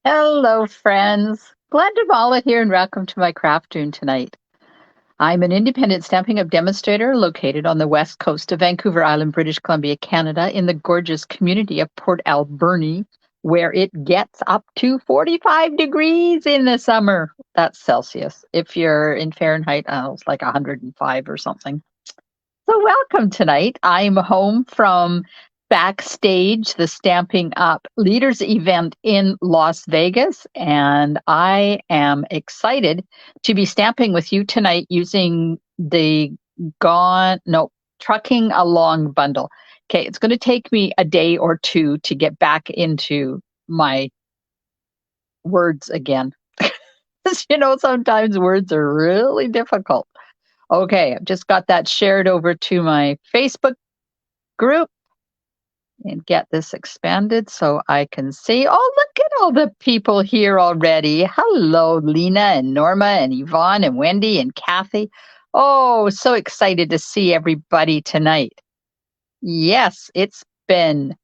Hello, friends. Glad to Mala here, and welcome to my craft room tonight. I'm an independent Stampin' Up! Demonstrator located on the west coast of Vancouver Island, British Columbia, Canada, in the gorgeous community of Port Alberni, where it gets up to 45 degrees in the summer. That's Celsius. If you're in Fahrenheit, it's like 105 or something. So, welcome tonight. I'm home from backstage, the Stamping Up Leaders event in Las Vegas, and I am excited to be stamping with you tonight using the Trucking Along bundle. Okay, it's going to take me a day or two to get back into my words again. Sometimes words are really difficult. Okay, I've just got that shared over to my Facebook group and get this expanded so I can see. Oh, look at all the people here already. Hello, Lena and Norma and Yvonne and Wendy and Kathy. Oh, so excited to see everybody tonight. Yes, it's been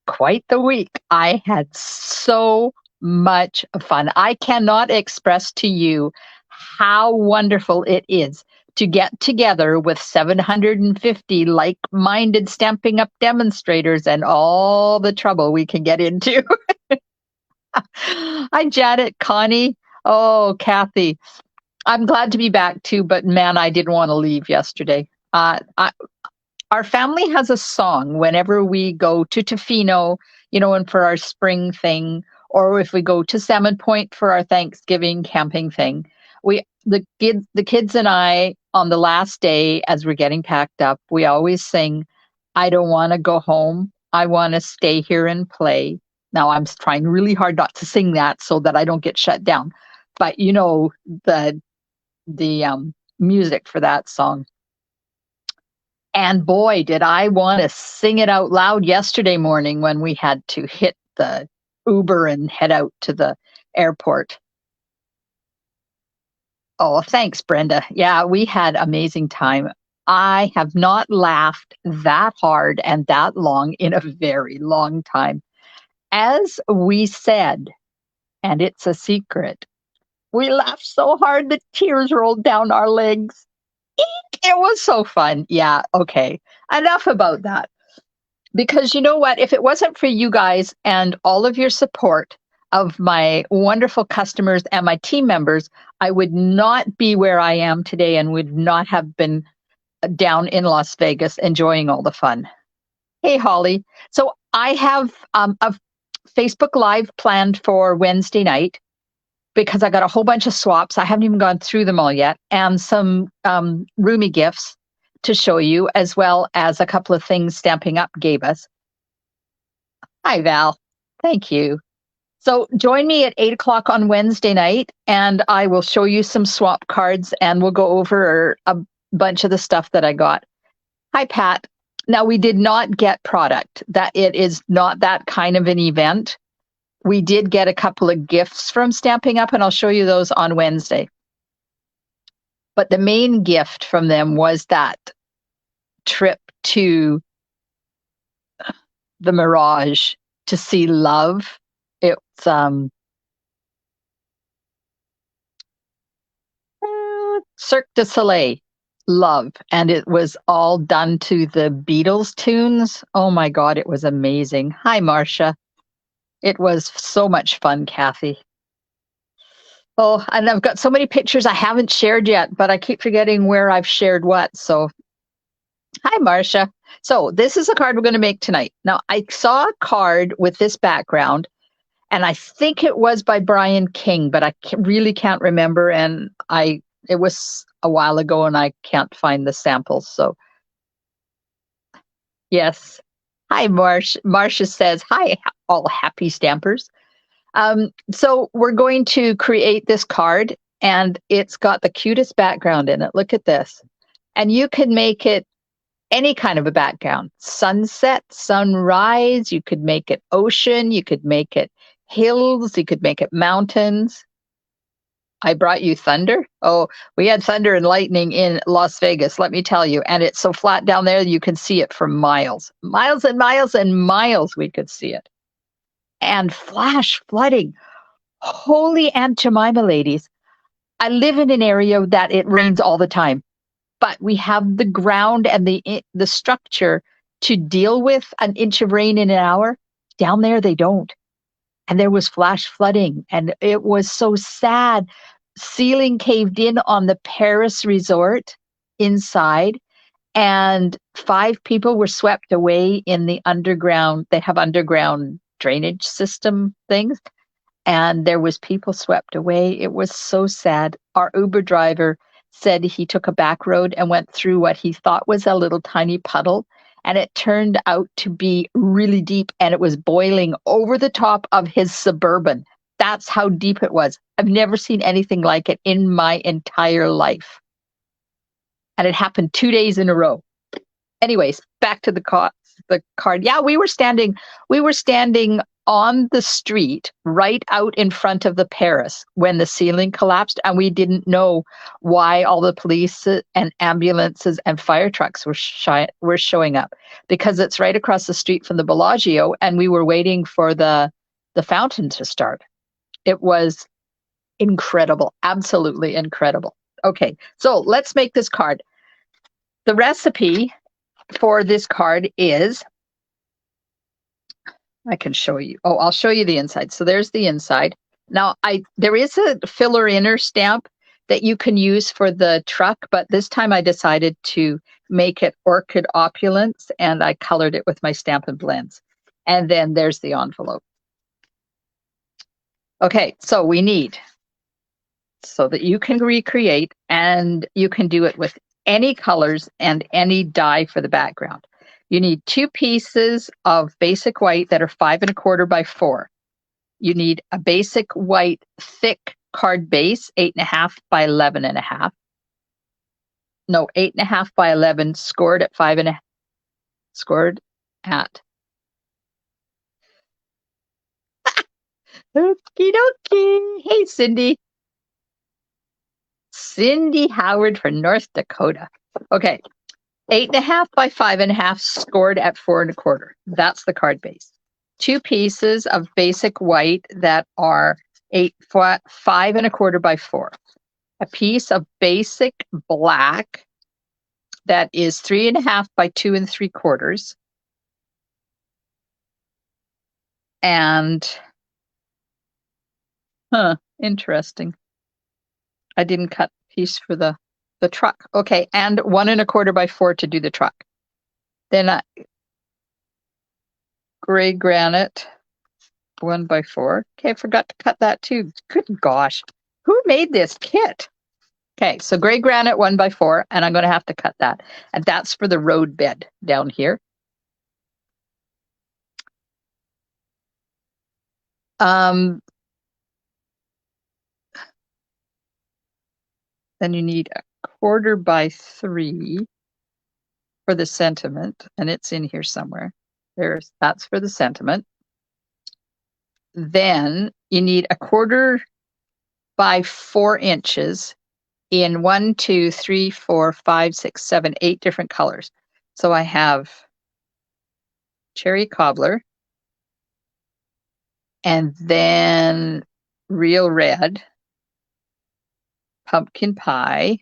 quite the week. I had so much fun. I cannot express to you how wonderful it is to get together with 750 like-minded Stamping Up demonstrators and all the trouble we can get into. Hi, Janet, Connie. Oh, Kathy. I'm glad to be back too, but man, I didn't want to leave yesterday. Our family has a song whenever we go to Tofino, and for our spring thing, or if we go to Salmon Point for our Thanksgiving camping thing. The kids and I, on the last day as we're getting packed up, we always sing, "I don't want to go home. I want to stay here and play." Now I'm trying really hard not to sing that so that I don't get shut down. But the music for that song. And boy, did I want to sing it out loud yesterday morning when we had to hit the Uber and head out to the airport. Oh, thanks, Brenda. Yeah, we had amazing time. I have not laughed that hard and that long in a very long time. As we said, and it's a secret, we laughed so hard that tears rolled down our legs. Eek! It was so fun. Yeah, okay. Enough about that. Because you know what? If it wasn't for you guys and all of your support of my wonderful customers and my team members, I would not be where I am today and would not have been down in Las Vegas enjoying all the fun. Hey, Holly. So I have a Facebook Live planned for Wednesday night because I got a whole bunch of swaps. I haven't even gone through them all yet, and some roomy gifts to show you, as well as a couple of things Stamping Up gave us. Hi, Val. Thank you. So join me at 8 o'clock on Wednesday night, and I will show you some swap cards, and we'll go over a bunch of the stuff that I got. Hi, Pat. Now, we did not get product. That it is not that kind of an event. We did get a couple of gifts from Stamping Up, and I'll show you those on Wednesday. But the main gift from them was that trip to the Mirage to see Love. It's Cirque du Soleil, Love, and it was all done to the Beatles tunes. Oh my God, it was amazing. Hi, Marcia. It was so much fun, Kathy. Oh, and I've got so many pictures I haven't shared yet, but I keep forgetting where I've shared what. So, hi, Marcia. So this is a card we're going to make tonight. Now, I saw a card with this background, and I think it was by Brian King, but I really can't remember. And it was a while ago, and I can't find the samples. So, yes. Hi, Marcia says, hi, all happy stampers. So we're going to create this card, and it's got the cutest background in it. Look at this. And you can make it any kind of a background. Sunset, sunrise, you could make it ocean, you could make it hills, you could make it mountains. I brought you thunder. Oh, we had thunder and lightning in Las Vegas, let me tell you. And it's so flat down there, you can see it for miles. Miles and miles and miles we could see it. And flash flooding. Holy Aunt Jemima, ladies. I live in an area that it rains all the time, but we have the ground and the structure to deal with an inch of rain in an hour. Down there, they don't. And there was flash flooding, and it was so sad. Ceiling caved in on the Paris resort inside, and 5 people were swept away in the underground. They have underground drainage system things, and there was people swept away. It was so sad. Our Uber driver said he took a back road and went through what he thought was a little tiny puddle, and it turned out to be really deep, and it was boiling over the top of his Suburban. That's how deep it was. I've never seen anything like it in my entire life. And it happened 2 days in a row. Anyways, back to the card. Yeah, we were standing on the street right out in front of the Paris when the ceiling collapsed, and we didn't know why all the police and ambulances and fire trucks were showing up, because it's right across the street from the Bellagio, and we were waiting for the fountain to start. It was incredible, absolutely incredible. Okay, so let's make this card. The recipe for this card is, I can show you. Oh, I'll show you the inside. So there's the inside. Now, there is a filler inner stamp that you can use for the truck, but this time I decided to make it Orchid Opulence, and I colored it with my Stampin' Blends. And then there's the envelope. Okay, so we need, so that you can recreate, and you can do it with any colors and any dye for the background. You need 2 pieces of basic white that are 5 1/4 by 4. You need a basic white thick card base, 8.5 by 11.5. No, 8.5 by 11, scored at 5.5. Scored at. Okie dokie. Hey, Cindy. Cindy Howard from North Dakota. Okay, 8.5 by 5.5, scored at 4 1/4. That's the card base. 2 pieces of basic white that are 5 1/4 by 4. A piece of basic black that is 3.5 by 2 3/4. And, interesting. I didn't cut piece for the truck. Okay, and 1 1/4 by 4 to do the truck. Then gray granite, 1 by 4. Okay, I forgot to cut that too. Good gosh. Who made this kit? Okay, so gray granite 1 by 4, and I'm going to have to cut that. And that's for the road bed down here. Then you need 1/4 by 3 for the sentiment, and it's in here somewhere. That's for the sentiment. Then you need 1/4 by 4 inches in 1, 2, 3, 4, 5, 6, 7, 8 different colors. So I have cherry cobbler, and then real red, pumpkin pie,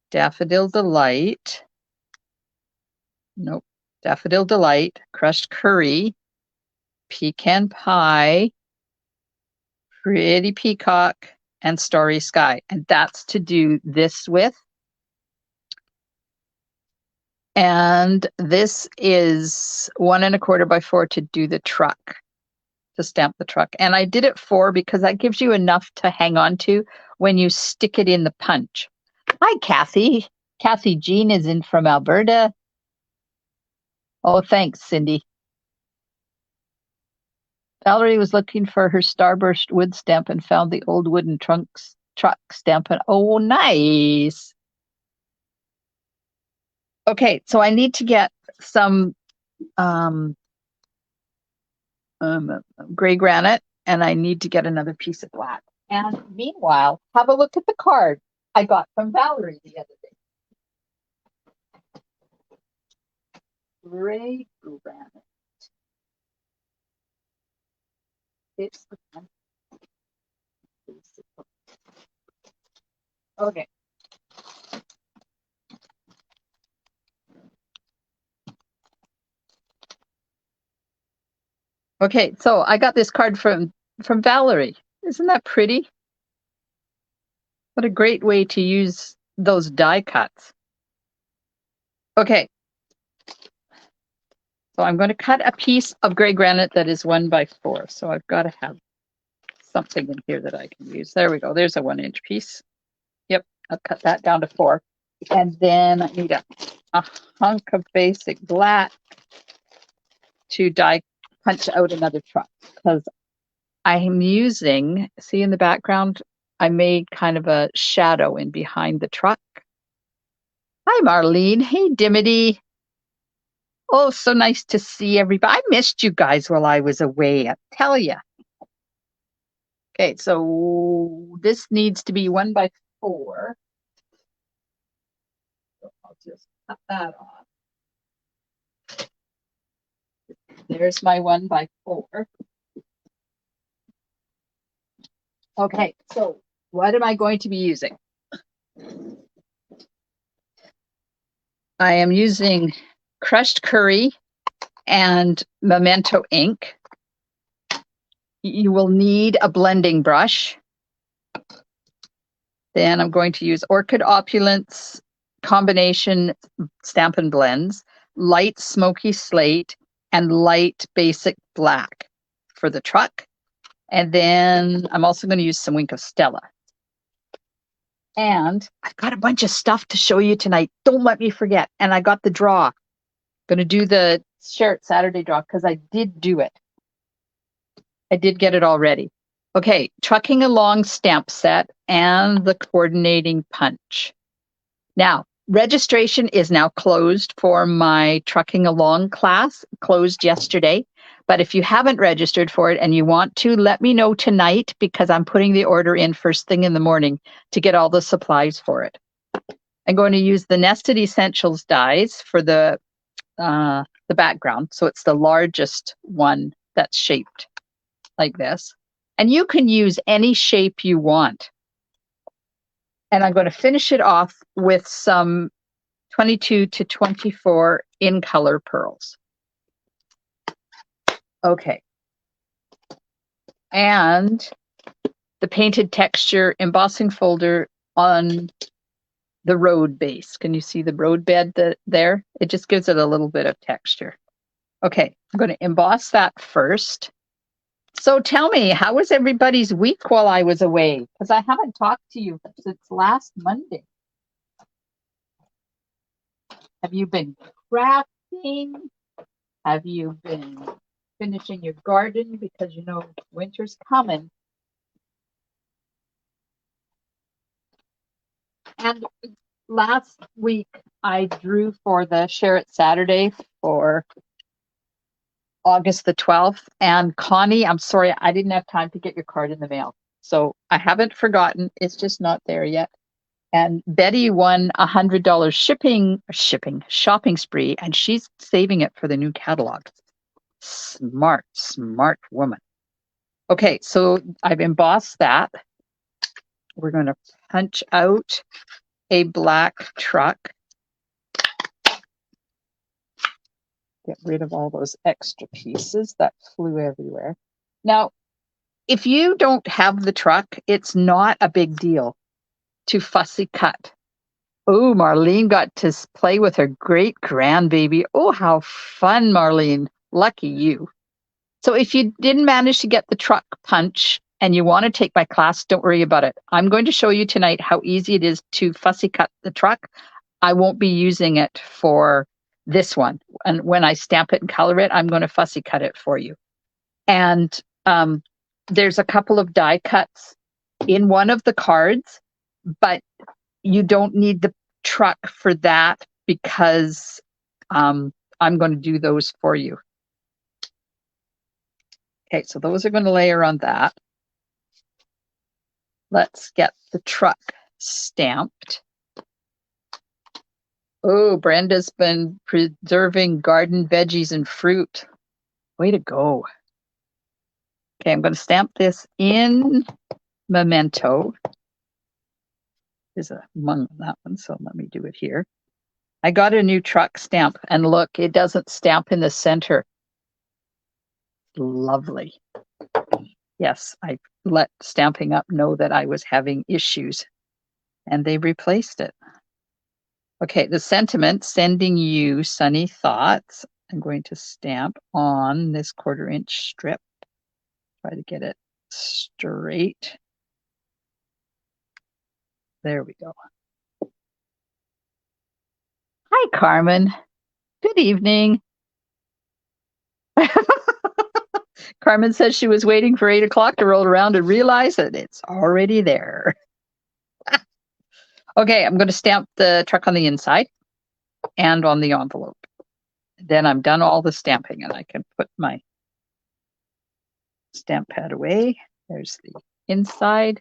daffodil delight. Nope. Daffodil delight, crushed curry, pecan pie, pretty peacock, and starry sky. And that's to do this with. And this is 1 1/4 by 4 to do the truck, to stamp the truck. And I did it 4 because that gives you enough to hang on to when you stick it in the punch. Hi, Kathy. Kathy Jean is in from Alberta. Oh, thanks, Cindy. Valerie was looking for her Starburst wood stamp and found the old wooden truck stamp. Oh, nice. Okay, so I need to get some gray granite, and I need to get another piece of black. And meanwhile, have a look at the card I got from Valerie the other day. Gray granite. It's okay. Okay, so I got this card from Valerie. Isn't that pretty? What a great way to use those die cuts. Okay, so I'm going to cut a piece of gray granite that is 1x4. So I've got to have something in here that I can use. There we go. There's a 1-inch piece. Yep, I'll cut that down to 4. And then I need a hunk of basic black to die punch out another truck because I'm using, see in the background, I made kind of a shadow in behind the truck. Hi, Marlene. Hey, Dimity. Oh, so nice to see everybody. I missed you guys while I was away, I tell you. Okay, so this needs to be 1x4. So I'll just cut that off. There's my 1x4. Okay, so what am I going to be using? I am using crushed curry and Memento ink. You will need a blending brush. Then I'm going to use Orchid Opulence combination Stampin' Blends, light smoky slate, and light basic black for the truck. And then I'm also going to use some Wink of Stella. And I've got a bunch of stuff to show you tonight. Don't let me forget. And I got the draw. Going to do the Share It Saturday draw because I did do it. I did get it all ready. Okay, trucking along stamp set and the coordinating punch. Now, registration is now closed for my trucking along class, closed yesterday. But if you haven't registered for it and you want to, let me know tonight because I'm putting the order in first thing in the morning to get all the supplies for it. I'm going to use the Nested Essentials dies for the background. So it's the largest one that's shaped like this. And you can use any shape you want. And I'm going to finish it off with some 22 to 24 in color pearls. Okay. And the painted texture embossing folder on the road base. Can you see the road bed there? It just gives it a little bit of texture. Okay, I'm going to emboss that first. So tell me, how was everybody's week while I was away? Because I haven't talked to you since last Monday. Have you been crafting? Have you been finishing your garden? Because you know winter's coming. And last week I drew for the Share It Saturday for August the 12th. And Connie, I'm sorry, I didn't have time to get your card in the mail. So I haven't forgotten. It's just not there yet. And Betty won $100 shopping spree, and she's saving it for the new catalog. Smart woman. Okay, so I've embossed that. We're going to punch out a black truck. Get rid of all those extra pieces that flew everywhere. Now, if you don't have the truck, it's not a big deal to fussy cut. Oh, Marlene got to play with her great grandbaby. Oh, how fun, Marlene. Lucky you. So if you didn't manage to get the truck punch and you want to take my class, don't worry about it. I'm going to show you tonight how easy it is to fussy cut the truck. I won't be using it for this one. And when I stamp it and color it, I'm going to fussy cut it for you. And there's a couple of die cuts in one of the cards, but you don't need the truck for that because I'm going to do those for you. Okay, so those are going to layer on that. Let's get the truck stamped. Oh, Brenda's been preserving garden veggies and fruit. Way to go. Okay, I'm going to stamp this in Memento. There's a mung on that one, so let me do it here. I got a new truck stamp, and look, it doesn't stamp in the center. Lovely. Yes, I let Stamping Up know that I was having issues, and they replaced it. Okay, the sentiment, sending you sunny thoughts. I'm going to stamp on this 1/4-inch strip. Try to get it straight. There we go. Hi, Carmen. Good evening. Carmen says she was waiting for 8 o'clock to roll around and realize that it's already there. Okay, I'm going to stamp the truck on the inside and on the envelope. Then I'm done all the stamping, and I can put my stamp pad away. There's the inside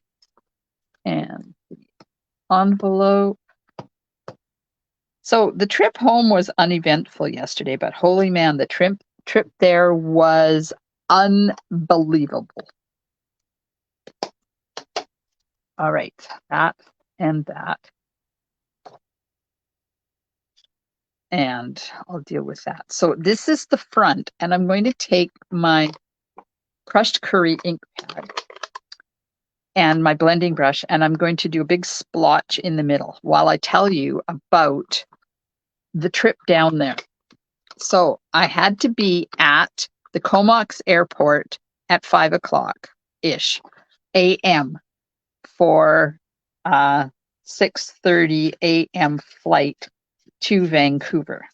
and the envelope. So the trip home was uneventful yesterday, but holy man, the trip there was unbelievable. All right, that and that. And I'll deal with that. So this is the front, and I'm going to take my crushed curry ink pad and my blending brush, and I'm going to do a big splotch in the middle while I tell you about the trip down there. So I had to be at the Comox airport at 5 o'clock-ish a.m. for a 6:30 a.m. flight to Vancouver.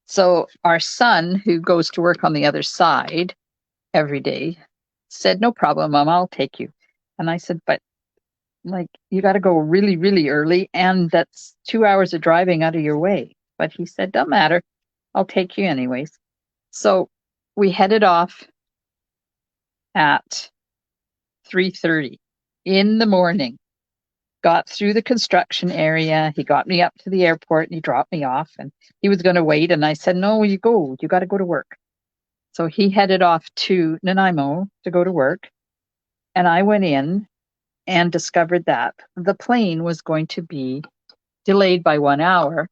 So our son, who goes to work on the other side every day, said, no problem, Mom, I'll take you. And I said, but like, you got to go really, really early, and that's 2 hours of driving out of your way. But he said, don't matter, I'll take you anyways. So we headed off at 3:30 in the morning, got through the construction area. He got me up to the airport and he dropped me off, and he was going to wait. And I said, no, you got to go to work. So he headed off to Nanaimo to go to work. And I went in and discovered that the plane was going to be delayed by 1 hour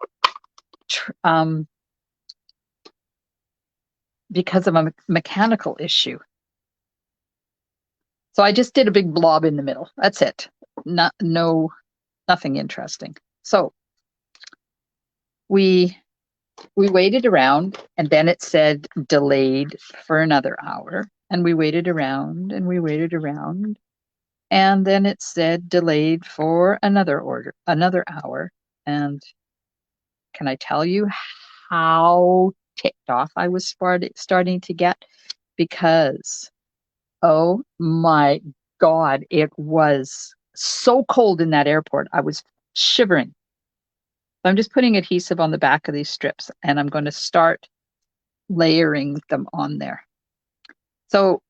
because of a mechanical issue. So I just did a big blob in the middle. That's it. Nothing interesting. So we waited around, and then it said delayed for another hour. And we waited around and we waited around. And then it said delayed for another hour. And can I tell you how ticked off I was starting to get? Because, oh my God, it was so cold in that airport. I was shivering. I'm just putting adhesive on the back of these strips, and I'm going to start layering them on there. So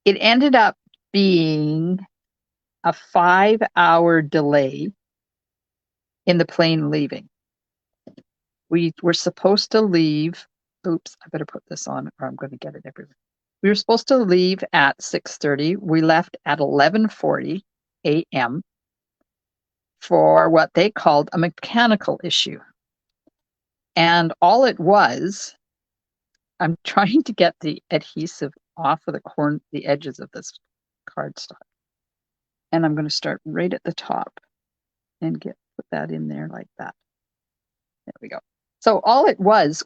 it ended up being a 5-hour delay in the plane leaving. We were supposed to leave. Oops, I better put this on or I'm going to get it everywhere. We were supposed to leave at 6:30. We left at 11:40 a.m. for what they called a mechanical issue. And all it was, I'm trying to get the adhesive off of the edges of this cardstock. And I'm going to start right at the top and put that in there like that. There we go. So all it was,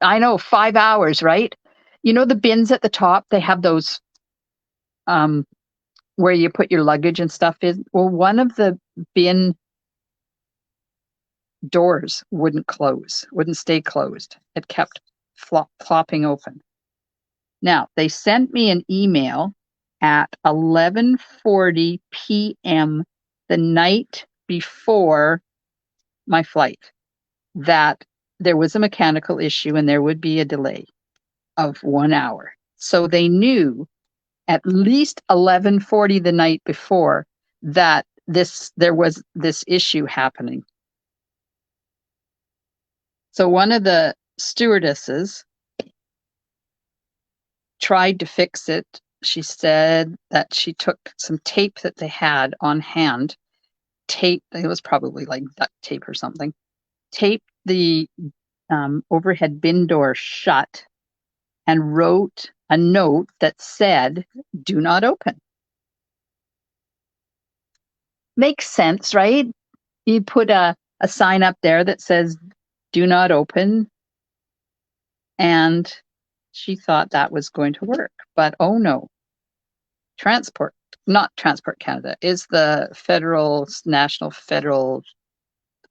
I know 5 hours, right? You know the bins at the top, they have those where you put your luggage and stuff in. Well, one of the bin doors wouldn't stay closed. It kept flopping open. Now, they sent me an email at 11:40 p.m. the night before my flight that there was a mechanical issue and there would be a delay of 1 hour. So they knew at least 11:40 the night before that there was this issue happening. So one of the stewardesses tried to fix it. She said that she took some tape that they had on hand, tape, it was probably like duct tape or something, taped the overhead bin door shut and wrote a note that said, "Do not open." Makes sense, right? You put a sign up there that says, "Do not open." And she thought that was going to work. But oh no, not Transport Canada, is the National Federal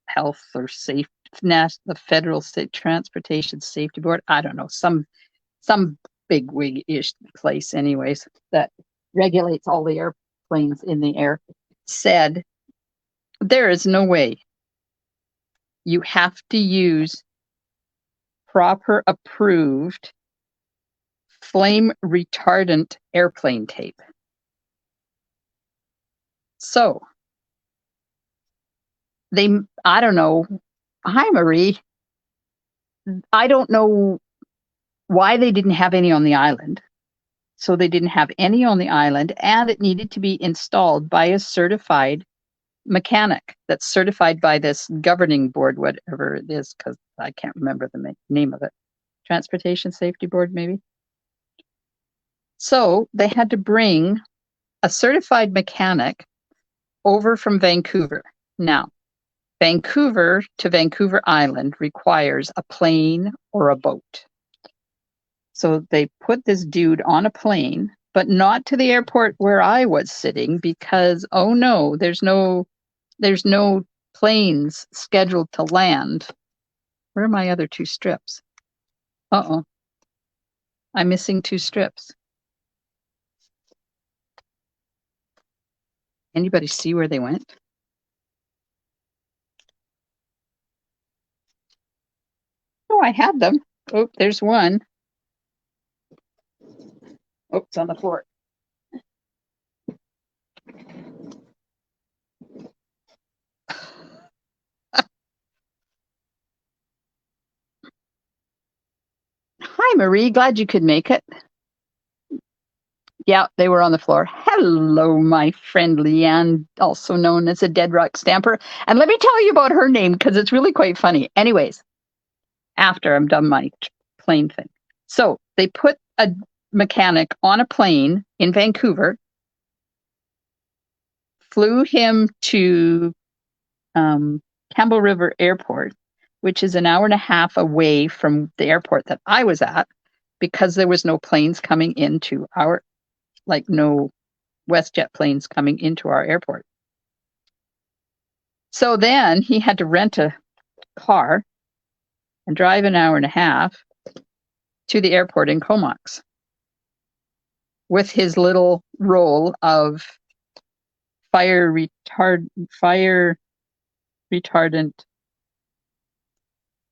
Health or Safe, the Federal State Transportation Safety Board. I don't know, some big wig-ish place anyways that regulates all the airplanes in the air, said there is no way. You have to use proper approved flame retardant airplane tape. So I don't know. Hi, Marie. I don't know why they didn't have any on the island. So they didn't have any on the island, and it needed to be installed by a certified mechanic that's certified by this governing board, whatever it is, because I can't remember the name of it. Transportation Safety Board, maybe. So they had to bring a certified mechanic over from Vancouver. Now, Vancouver to Vancouver Island requires a plane or a boat. So they put this dude on a plane, but not to the airport where I was sitting because, oh no, there's no planes scheduled to land. Where are my other two strips? Uh-oh. I'm missing two strips. Anybody see where they went? Oh, I had them. Oh, there's one. Oh, it's on the floor. Hi, Marie. Glad you could make it. Yeah, they were on the floor. Hello, my friend Leanne, also known as a Dead Rock Stamper. And let me tell you about her name because it's really quite funny. Anyways, after I'm done my plane thing. So they put a mechanic on a plane in Vancouver, flew him to Campbell River Airport, which is an hour and a half away from the airport that I was at, because there was no planes coming into our, like no WestJet planes coming into our airport. So then he had to rent a car and drive an hour and a half to the airport in Comox with his little roll of fire retardant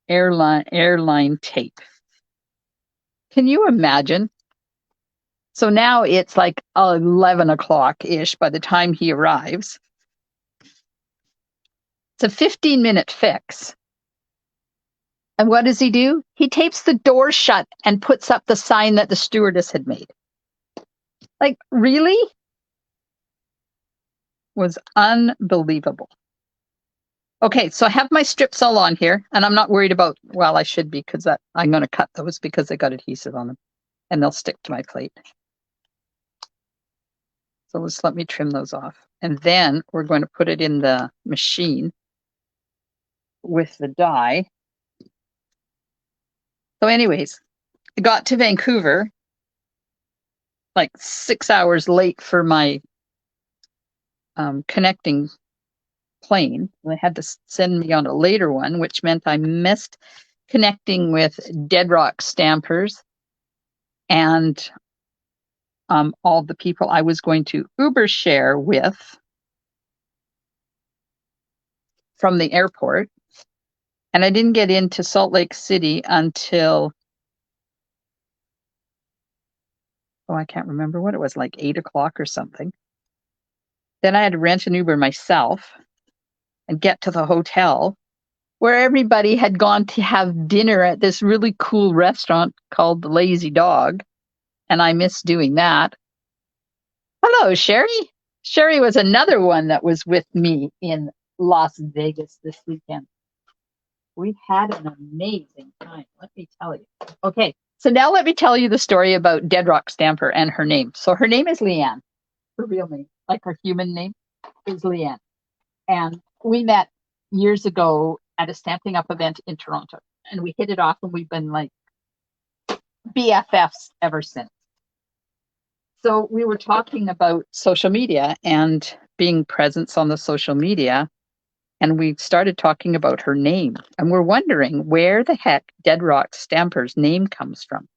airline tape. Can you imagine? So now it's like 11 o'clock-ish by the time he arrives. It's a 15-minute fix. And what does he do? He tapes the door shut and puts up the sign that the stewardess had made. Like, really? Was unbelievable. Okay, so I have my strips all on here, and I'm not worried about, well, I should be, because I'm going to cut those because they got adhesive on them, and they'll stick to my plate. So just let me trim those off. And then we're going to put it in the machine with the die. So anyways, I got to Vancouver like 6 hours late for my connecting plane. They had to send me on a later one, which meant I missed connecting with Dead Rock Stampers and all the people I was going to Uber share with from the airport. And I didn't get into Salt Lake City until, I can't remember what it was, like 8 o'clock or something. Then I had to rent an Uber myself and get to the hotel where everybody had gone to have dinner at this really cool restaurant called the Lazy Dog. and I miss doing that. Hello, Sherry. Sherry was another one that was with me in Las Vegas this weekend. We had an amazing time, let me tell you. Okay, so now let me tell you the story about Dead Rock Stamper and her name. So her name is Leanne. Her real name, like her human name, is Leanne. And we met years ago at a Stamping Up event in Toronto. And we hit it off, and we've been like BFFs ever since. So we were talking about social media and being presence on the social media. And we started talking about her name. And we're wondering where the heck Dead Rock Stamper's name comes from.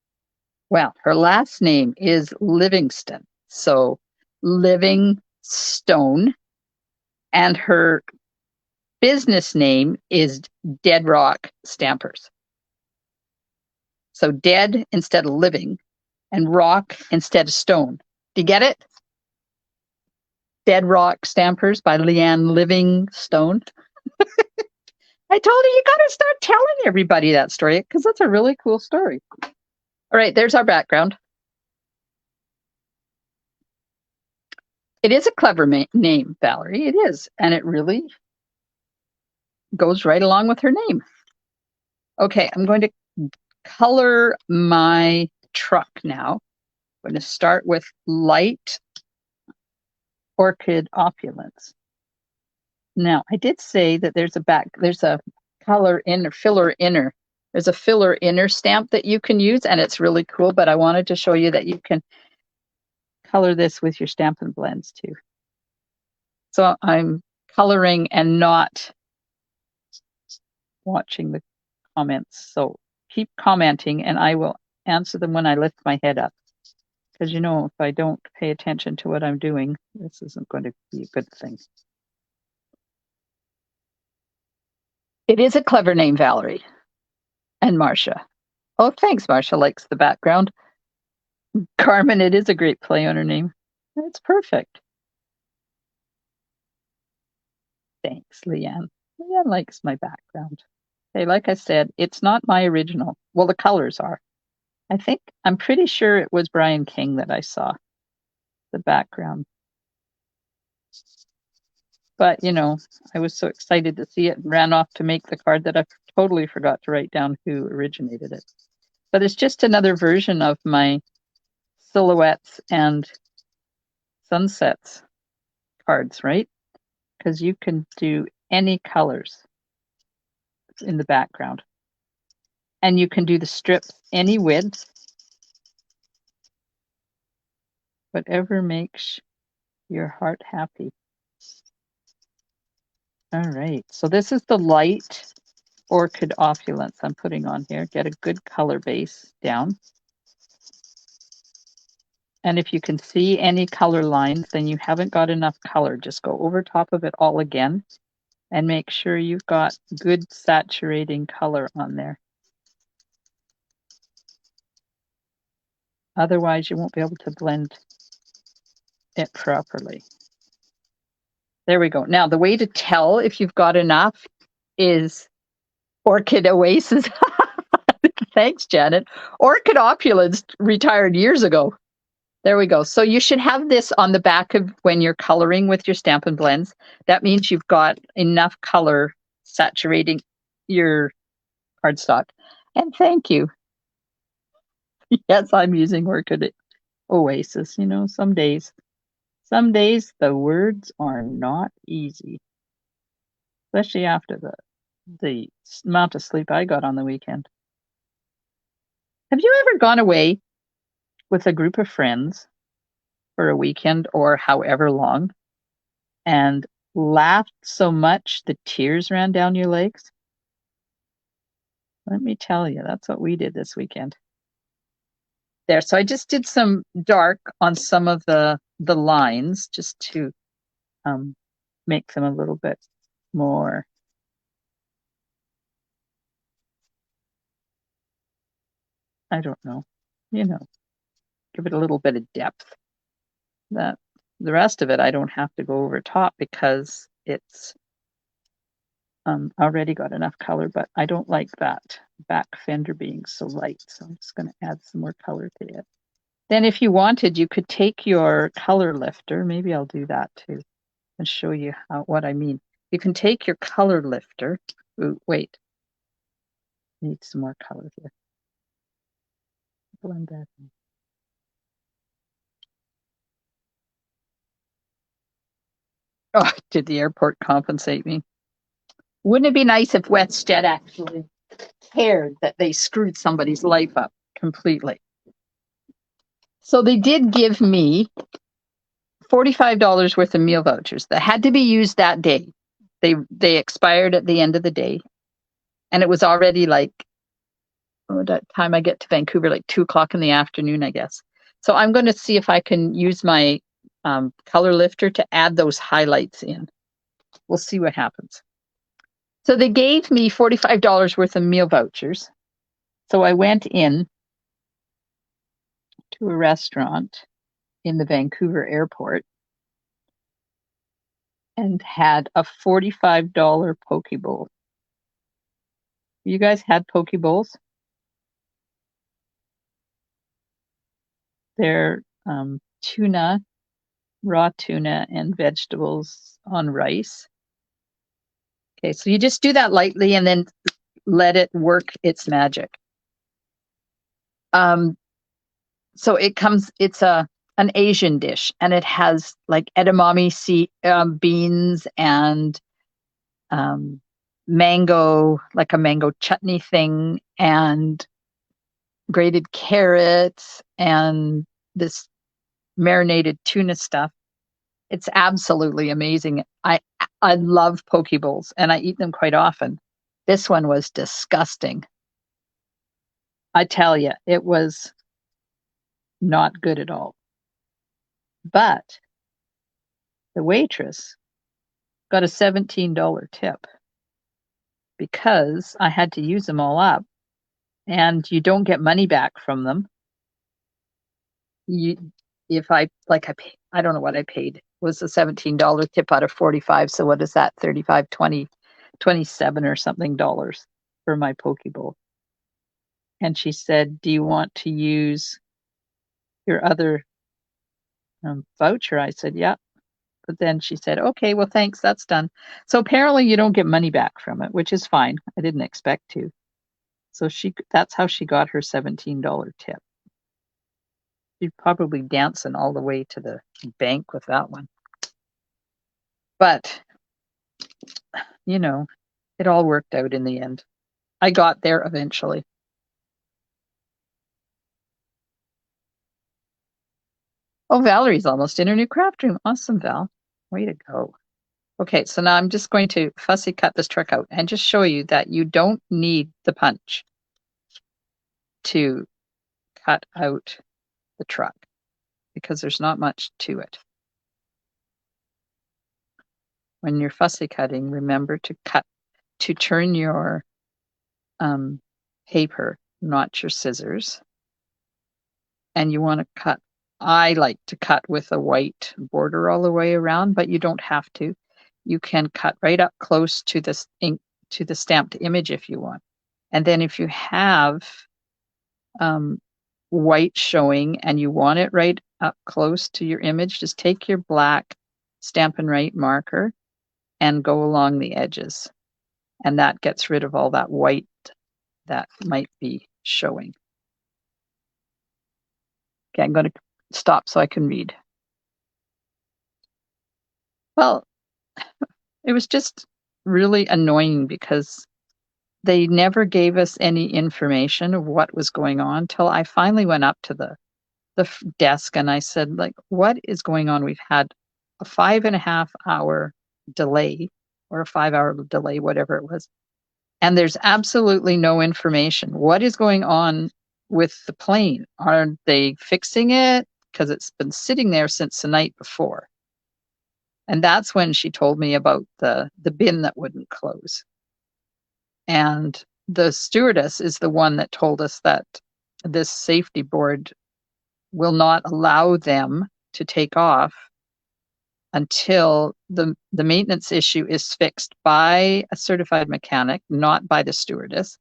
Well, her last name is Livingston. So Living Stone. And her business name is Dead Rock Stampers. So dead instead of living, and rock instead of stone. Do you get it? Dead Rock Stampers by Leanne Livingstone. I told her you got to start telling everybody that story because that's a really cool story. All right, there's our background. It is a clever name, Valerie. It is. And it really goes right along with her name. Okay, I'm going to color my truck now. I'm going to start with light orchid opulence. Now, I did say that there's a color inner, filler inner. There's a filler inner stamp that you can use, and it's really cool, but I wanted to show you that you can color this with your Stampin' Blends too. So I'm coloring and not watching the comments. So keep commenting, and I will answer them when I lift my head up. Because, if I don't pay attention to what I'm doing, this isn't going to be a good thing. It is a clever name, Valerie. And Marcia. Oh, thanks. Marcia likes the background. Carmen, it is a great play on her name. It's perfect. Thanks, Leanne. Leanne likes my background. Okay, like I said, it's not my original. Well, the colors are. I'm pretty sure it was Brian King that I saw the background. But, I was so excited to see it and ran off to make the card that I totally forgot to write down who originated it. But it's just another version of my silhouettes and sunsets cards, right? Because you can do any colors in the background. And you can do the strips any width, whatever makes your heart happy. All right, so this is the light orchid opulence I'm putting on here. Get a good color base down. And if you can see any color lines, then you haven't got enough color. Just go over top of it all again and make sure you've got good saturating color on there. Otherwise, you won't be able to blend it properly. There we go. Now, the way to tell if you've got enough is Orchid Oasis. Thanks, Janet. Orchid Opulence retired years ago. There we go. So you should have this on the back of when you're coloring with your Stampin' Blends. That means you've got enough color saturating your cardstock. And thank you. Yes, I'm using Orchid Oasis. Some days the words are not easy, especially after the amount of sleep I got on the weekend. Have you ever gone away with a group of friends for a weekend or however long and laughed so much the tears ran down your legs? Let me tell you, that's what we did this weekend. There, so I just did some dark on some of the lines just to make them a little bit more I don't know, give it a little bit of depth. That the rest of it I don't have to go over top because it's already got enough color, but I don't like that back fender being so light, so I'm just going to add some more color to it. Then if you wanted, you could take your color lifter. Maybe I'll do that too and show you what I mean. You can take your color lifter. Ooh, wait. Need some more color here. Blend that in. Oh, did the airport compensate me? Wouldn't it be nice if WestJet actually cared that they screwed somebody's life up completely? So they did give me $45 worth of meal vouchers that had to be used that day. They expired at the end of the day, and it was already like that time I get to Vancouver, like 2 o'clock in the afternoon, I guess. So I'm going to see if I can use my color lifter to add those highlights in. We'll see what happens. So they gave me $45 worth of meal vouchers. So I went in to a restaurant in the Vancouver airport and had a $45 poke bowl. You guys had poke bowls? They're tuna, raw tuna, and vegetables on rice. Okay, so you just do that lightly and then let it work its magic. So it's an Asian dish, and it has like edamame beans and mango, like a mango chutney thing, and grated carrots and this marinated tuna stuff. It's absolutely amazing. I love poke bowls and I eat them quite often. This one was disgusting. I tell you, it was not good at all. But the waitress got a $17 tip because I had to use them all up, and you don't get money back from them. If I I don't know what I paid. It was a $17 tip out of 45. So what is that? 35, 20, 27 or something dollars for my poke bowl. And she said, "Do you want to use your other voucher?" I said, "Yeah." But then she said, "Okay, well, thanks. That's done." So apparently you don't get money back from it, which is fine. I didn't expect to. So that's how she got her $17 tip. She's probably dancing all the way to the bank with that one. But, it all worked out in the end. I got there eventually. Oh, Valerie's almost in her new craft room. Awesome, Val. Way to go. Okay, so now I'm just going to fussy cut this truck out and just show you that you don't need the punch to cut out the truck because there's not much to it. When you're fussy cutting, remember to turn your paper, not your scissors. And you want to cut. I like to cut with a white border all the way around, but you don't have to. You can cut right up close to this ink, to the stamped image if you want. And then if you have white showing and you want it right up close to your image, just take your black Stampin' Write marker and go along the edges. And that gets rid of all that white that might be showing. Okay, I'm going to stop so I can read. Well, it was just really annoying because they never gave us any information of what was going on till I finally went up to the desk and I said, like, what is going on? We've had a 5.5 hour delay or a 5 hour delay, whatever it was. And there's absolutely no information. What is going on with the plane? Are they fixing it? Because it's been sitting there since the night before. And that's when she told me about the bin that wouldn't close. And the stewardess is the one that told us that this safety board will not allow them to take off until the maintenance issue is fixed by a certified mechanic, not by the stewardess.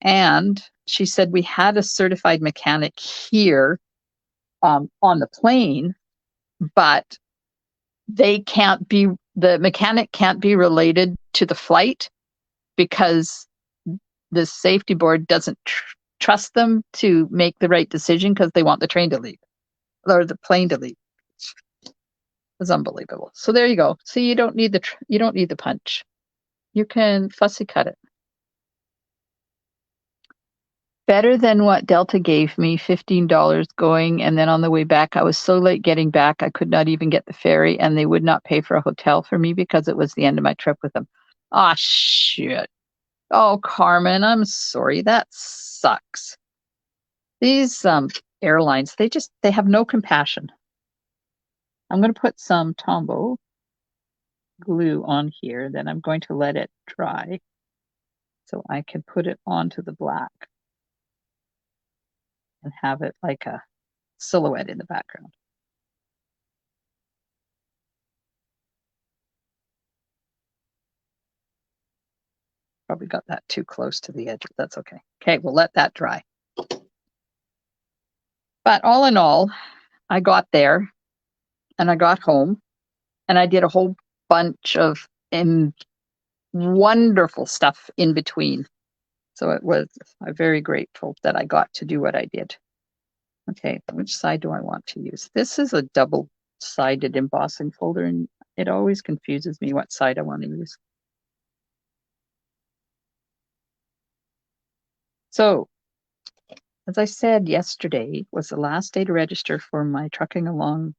And she said we had a certified mechanic here on the plane, but the mechanic can't be related to the flight because the safety board doesn't trust them to make the right decision because they want the train to leave or the plane to leave. It's unbelievable. So there you go. See, you don't need the punch. You can fussy cut it. Better than what Delta gave me, $15 going, and then on the way back, I was so late getting back, I could not even get the ferry, and they would not pay for a hotel for me because it was the end of my trip with them. Ah, shit. Oh, Carmen, I'm sorry. That sucks. These airlines, they have no compassion. I'm going to put some Tombow glue on here, then I'm going to let it dry so I can put it onto the black and have it like a silhouette in the background. Probably got that too close to the edge, but that's okay. Okay, we'll let that dry. But all in all, I got there and I got home and I did a whole bunch of wonderful stuff in between. So I'm very grateful that I got to do what I did. Okay, which side do I want to use? This is a double-sided embossing folder, and it always confuses me what side I want to use. So, as I said yesterday, was the last day to register for my Trucking Along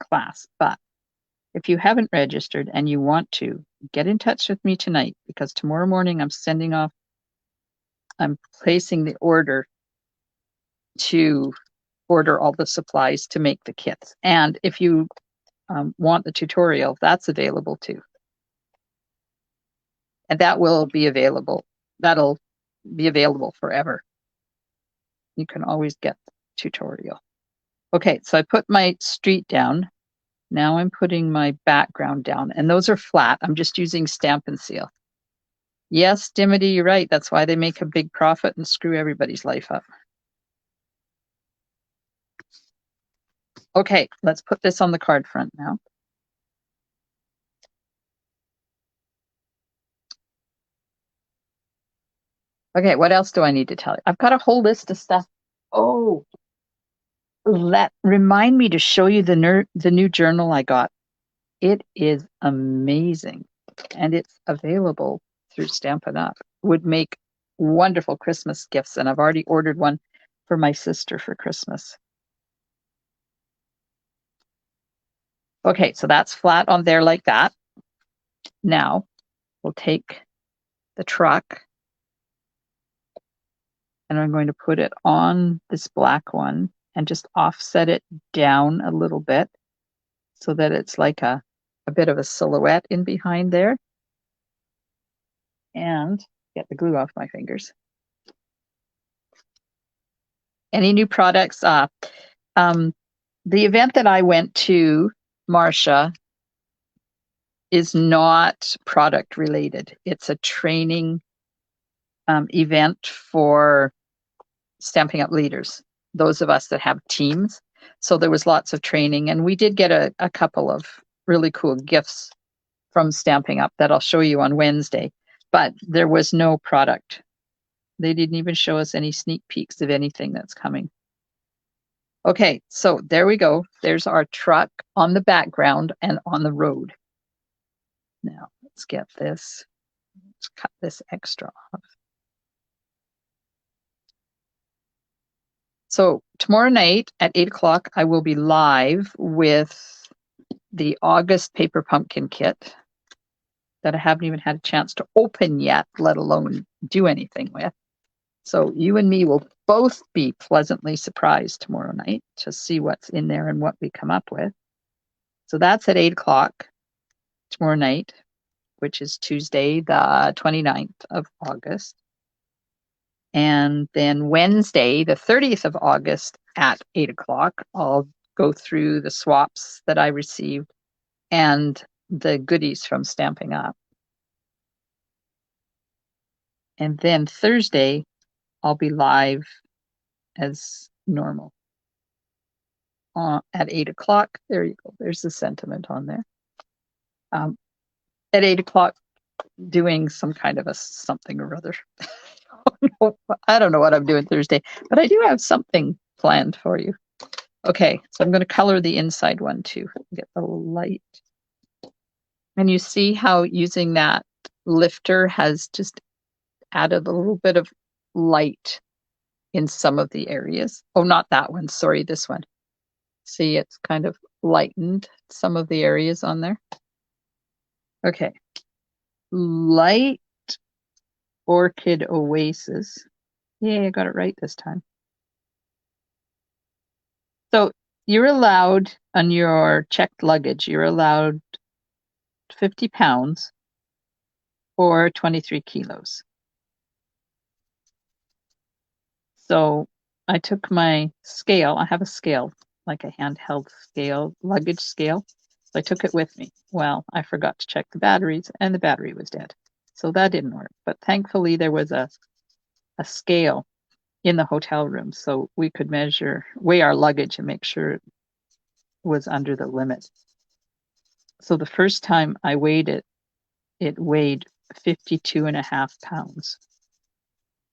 class. But if you haven't registered and you want to, get in touch with me tonight because tomorrow morning I'm placing the order to order all the supplies to make the kits. And if you want the tutorial, that's available too. And that will be available. That'll be available forever. You can always get the tutorial. Okay, so I put my street down. Now I'm putting my background down, and those are flat. I'm just using Stampin' Seal. Yes, Dimity, you're right. That's why they make a big profit and screw everybody's life up. Okay, let's put this on the card front now. Okay, what else do I need to tell you? I've got a whole list of stuff. Oh, remind me to show you the new journal I got. It is amazing, and it's available through Stampin' Up. Would make wonderful Christmas gifts, and I've already ordered one for my sister for Christmas. Okay, so that's flat on there like that. Now we'll take the truck and I'm going to put it on this black one and just offset it down a little bit so that it's like a bit of a silhouette in behind there. And get the glue off my fingers. Any new products? The event that I went to, Marcia, is not product related. It's a training event for Stamping Up leaders, those of us that have teams. So there was lots of training, and we did get a couple of really cool gifts from Stamping Up that I'll show you on Wednesday, but there was no product. They didn't even show us any sneak peeks of anything that's coming. Okay, so there we go. There's our truck on the background and on the road. Now, let's get this. Let's cut this extra off. So tomorrow night at 8 o'clock, I will be live with the August paper pumpkin kit that I haven't even had a chance to open yet, let alone do anything with. So you and me will both be pleasantly surprised tomorrow night to see what's in there and what we come up with. So that's at 8 o'clock tomorrow night, which is Tuesday, the 29th of August. And then Wednesday, the 30th of August at 8 o'clock, I'll go through the swaps that I received and the goodies from Stamping Up. And then Thursday, I'll be live as normal at 8 o'clock. There you go. There's the sentiment on there. At 8 o'clock, doing some kind of a something or other. I don't know what I'm doing Thursday, but I do have something planned for you. Okay, so I'm going to color the inside one too. Get the light. And you see how using that lifter has just added a little bit of light in some of the areas. Oh, not that one. Sorry, this one. See, it's kind of lightened some of the areas on there. Okay. Light Orchid Oasis. Yeah, I got it right this time. So you're allowed on your checked luggage, you're allowed 50 pounds or 23 kilos. So I took my scale. I have a scale, like a handheld scale, luggage scale. So I took it with me. Well, I forgot to check the batteries and the battery was dead. So that didn't work. But thankfully there was a scale in the hotel room so we could weigh our luggage and make sure it was under the limit. So the first time I weighed it, it weighed 52.5 pounds.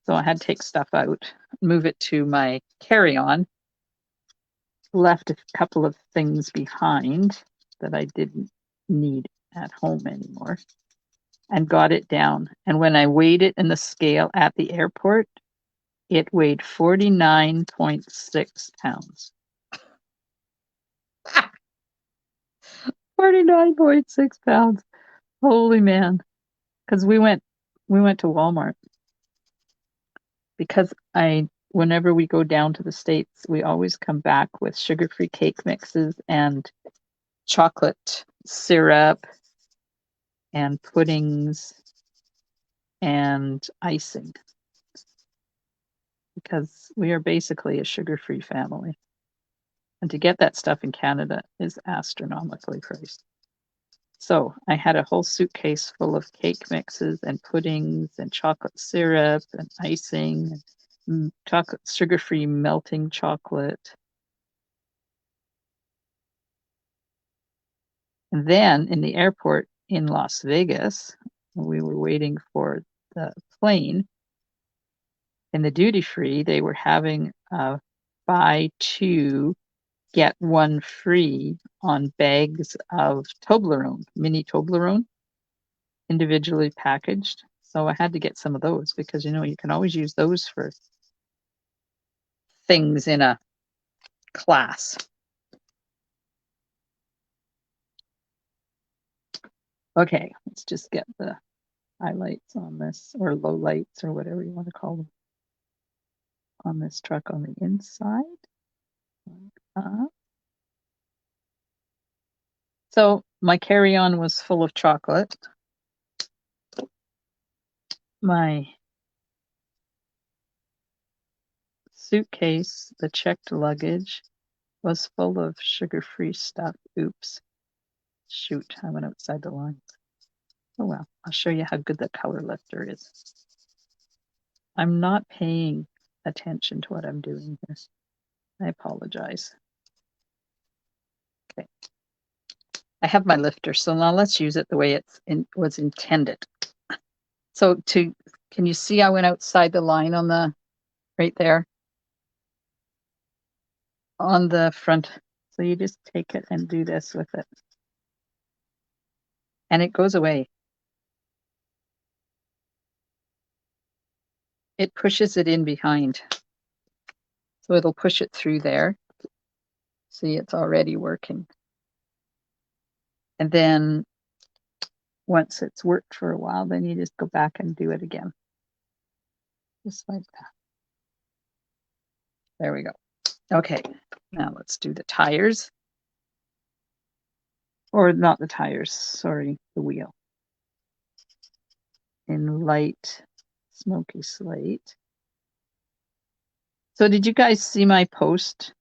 So I had to take stuff out, move it to my carry-on, left a couple of things behind that I didn't need at home anymore, and got it down. And when I weighed it in the scale at the airport, it weighed 49.6 pounds. 49.6 pounds. Holy man. Because we went to Walmart. Because whenever we go down to the States, we always come back with sugar-free cake mixes and chocolate syrup and puddings and icing. Because we are basically a sugar-free family. And to get that stuff in Canada is astronomically priced. So I had a whole suitcase full of cake mixes and puddings and chocolate syrup and icing and chocolate, sugar-free melting chocolate. And then in the airport in Las Vegas, when we were waiting for the plane, in the duty-free, they were having a buy two, get one free on bags of Toblerone, mini Toblerone, individually packaged. So I had to get some of those because, you can always use those for things in a class. Okay, let's just get the highlights on this, or low lights, or whatever you want to call them, on this truck on the inside. So my carry-on was full of chocolate. My suitcase, the checked luggage, was full of sugar-free stuff. Oops. Shoot, I went outside the line. Oh well, I'll show you how good the color lifter is. I'm not paying attention to what I'm doing here. I apologize. Okay. I have my lifter, so now let's use it the way it was intended. So can you see I went outside the line on the, right there? On the front. So you just take it and do this with it. And it goes away. It pushes it in behind. So it'll push it through there. See, it's already working. And then once it's worked for a while, then you just go back and do it again. Just like that. There we go. Okay, now let's do the tires. Or not the tires, sorry, the wheel. In light smoky slate. So did you guys see my post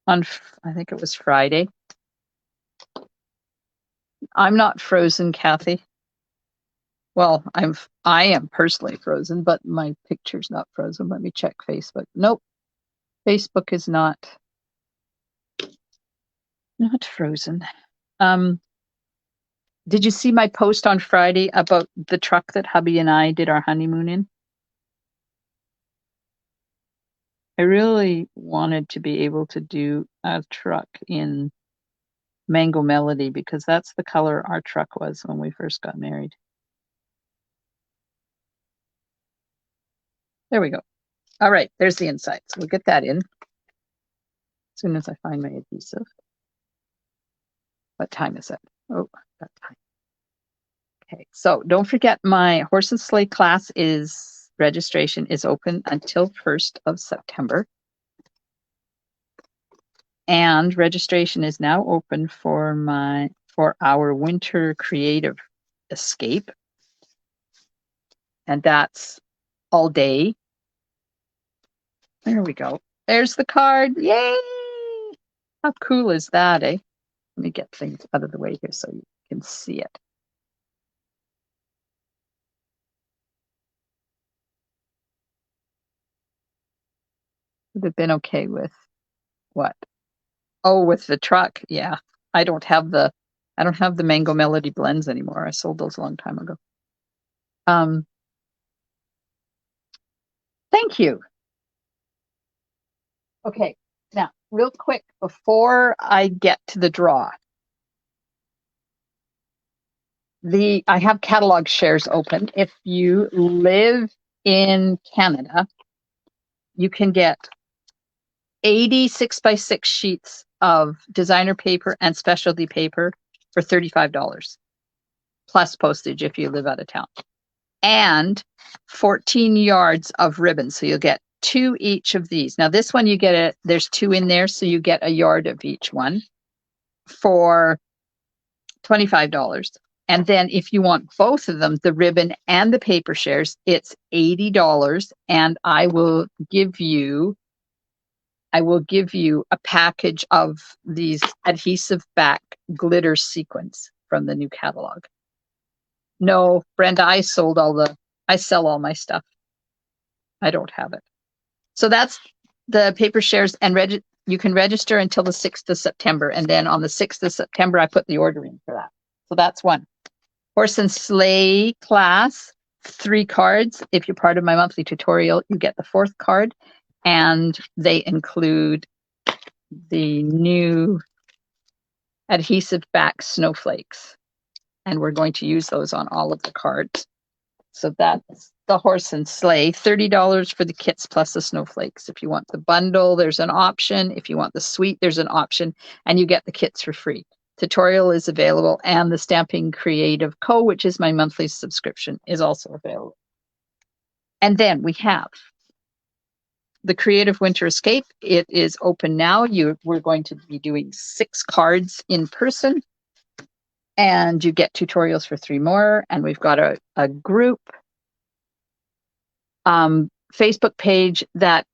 on, I think it was Friday? I'm not frozen, Kathy. Well, I am personally frozen, but my picture's not frozen. Let me check Facebook. Nope. Facebook is not Not frozen. Did you see my post on Friday about the truck that hubby and I did our honeymoon in? I really wanted to be able to do a truck in Mango Melody because that's the color our truck was when we first got married. There we go. All right, there's the inside. So we'll get that in as soon as I find my adhesive. What time is it? Oh, that time. Okay, so don't forget my horse and sleigh class registration is open until 1st of September. And registration is now open for our winter creative escape. And that's all day. There we go. There's the card. Yay! How cool is that, eh? Let me get things out of the way here so you can see it. Would have been okay with what? Oh, with the truck. Yeah. I don't have the Mango Melody blends anymore. I sold those a long time ago. Thank you. Okay. Now, real quick before I get to the draw. I have catalog shares open. If you live in Canada, you can get 80 6x6 sheets of designer paper and specialty paper for $35 plus postage if you live out of town, and 14 yards of ribbon. So you'll get 2 each of these. Now this one there's 2 in there, so you get a yard of each one for $25. And then if you want both of them, the ribbon and the paper shares, it's $80. And I will give you a package of these adhesive back glitter sequins from the new catalog. No, Brenda, I sell all my stuff. I don't have it. So that's the paper shares, and you can register until the 6th of September. And then on the 6th of September, I put the order in for that. So that's one. Horse and sleigh class, 3 cards. If you're part of my monthly tutorial, you get the 4th card, and they include the new adhesive back snowflakes. And we're going to use those on all of the cards. So that's the horse and sleigh, $30 for the kits plus the snowflakes. If you want the bundle, there's an option. If you want the suite, there's an option, and you get the kits for free. Tutorial is available, and the Stamping Creative Co., which is my monthly subscription, is also available. And then we have the Creative Winter Escape. It is open now. We're going to be doing 6 cards in person, and you get tutorials for 3 more. And we've got a group Facebook page that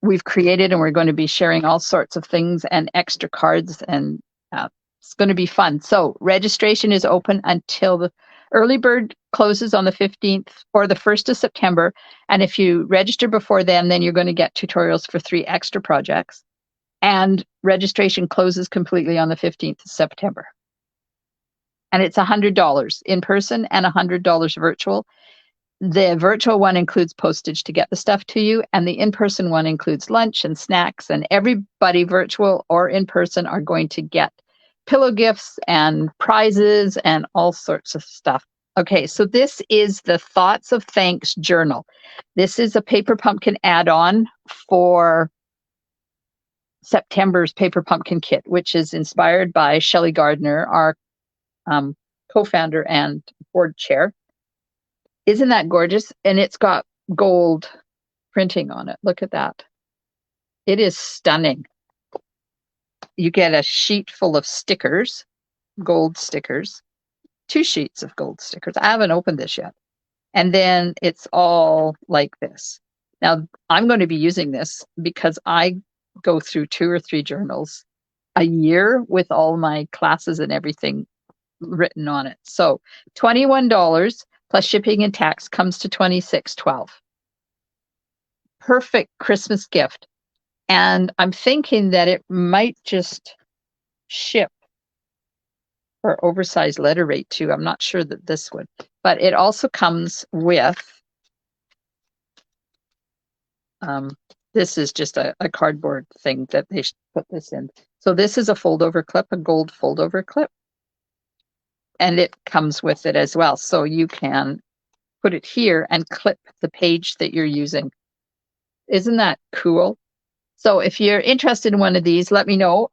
we've created, and we're going to be sharing all sorts of things and extra cards, and it's going to be fun. So registration is open until the early bird closes on the 15th or the 1st of September. And if you register before then you're going to get tutorials for 3 extra projects. And registration closes completely on the 15th of September. And it's $100 in person and $100 virtual. The virtual one includes postage to get the stuff to you, and the in-person one includes lunch and snacks, and everybody, virtual or in person, are going to get pillow gifts and prizes and all sorts of stuff. Okay, so this is the Thoughts of Thanks journal. This is a Paper Pumpkin add-on for September's Paper Pumpkin kit, which is inspired by Shelley Gardner, our co-founder and board chair. Isn't that gorgeous? And it's got gold printing on it. Look at that. It is stunning. You get a sheet full of stickers, gold stickers, 2 sheets of gold stickers. I haven't opened this yet. And then it's all like this. Now, I'm going to be using this because I go through 2 or 3 journals a year with all my classes and everything written on it. So $21 plus shipping and tax comes to $26.12. Perfect Christmas gift. And I'm thinking that it might just ship or oversized letter rate too. I'm not sure that this would, but it also comes with, this is just a cardboard thing that they put this in. So this is a fold-over clip, a gold fold-over clip, and it comes with it as well. So you can put it here and clip the page that you're using. Isn't that cool? So if you're interested in one of these, let me know.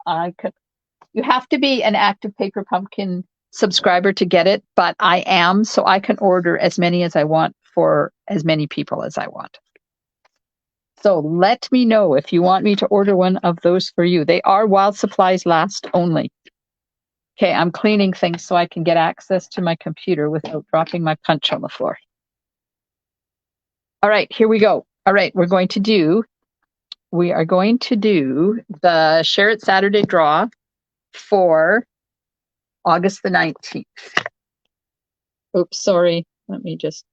You have to be an active Paper Pumpkin subscriber to get it, but I am, so I can order as many as I want for as many people as I want. So let me know if you want me to order one of those for you. They are while supplies last only. Okay, I'm cleaning things so I can get access to my computer without dropping my punch on the floor. All right, here we go. All right, we are going to do the Share It Saturday draw for August the 19th. Oops, sorry. Let me just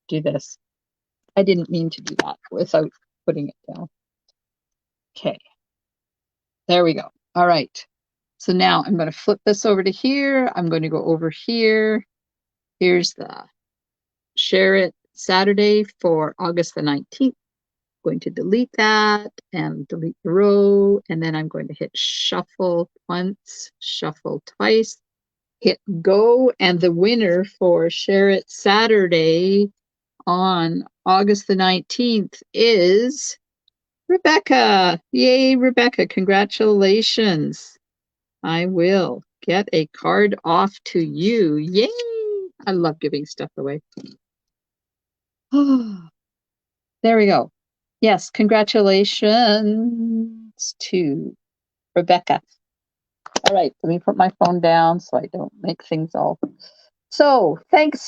do this. I didn't mean to do that without putting it down. Okay. There we go. All right. So now I'm going to flip this over to here. I'm going to go over here. Here's the Share It Saturday for August the 19th. I'm going to delete that and delete the row. And then I'm going to hit shuffle once, shuffle twice, hit go. And the winner for Share It Saturday on August the 19th is Rebecca. Yay, Rebecca. Congratulations. I will get a card off to you. Yay. I love giving stuff away. Oh, there we go. Yes, congratulations to Rebecca. All right, let me put my phone down so I don't make things all. So thanks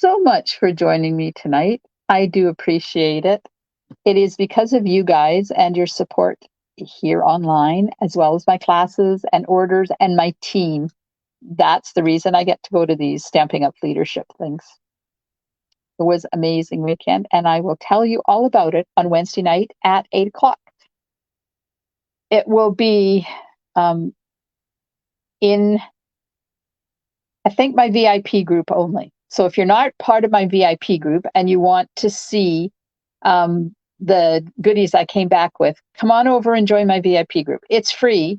so much for joining me tonight. I do appreciate it. It is because of you guys and your support here online, as well as my classes and orders and my team. That's the reason I get to go to these Stamping Up Leadership things. It was an amazing weekend, and I will tell you all about it on Wednesday night at 8 o'clock. It will be in, I think, my VIP group only. So if you're not part of my VIP group and you want to see the goodies I came back with, come on over and join my VIP group. It's free.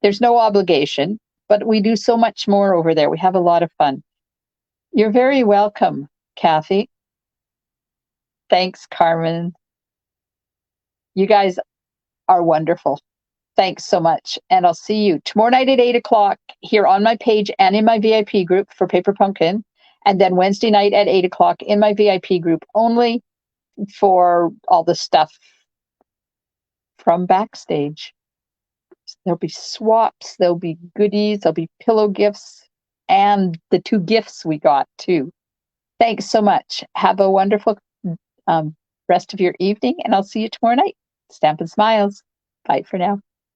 There's no obligation, but we do so much more over there. We have a lot of fun. You're very welcome, Kathy. Thanks, Carmen. You guys are wonderful. Thanks so much. And I'll see you tomorrow night at 8 o'clock here on my page and in my VIP group for Paper Pumpkin. And then Wednesday night at 8 o'clock in my VIP group only for all the stuff from backstage. There'll be swaps, there'll be goodies, there'll be pillow gifts, and the 2 gifts we got too. Thanks so much. Have a wonderful rest of your evening, and I'll see you tomorrow night. Stampin' Smiles. Bye for now.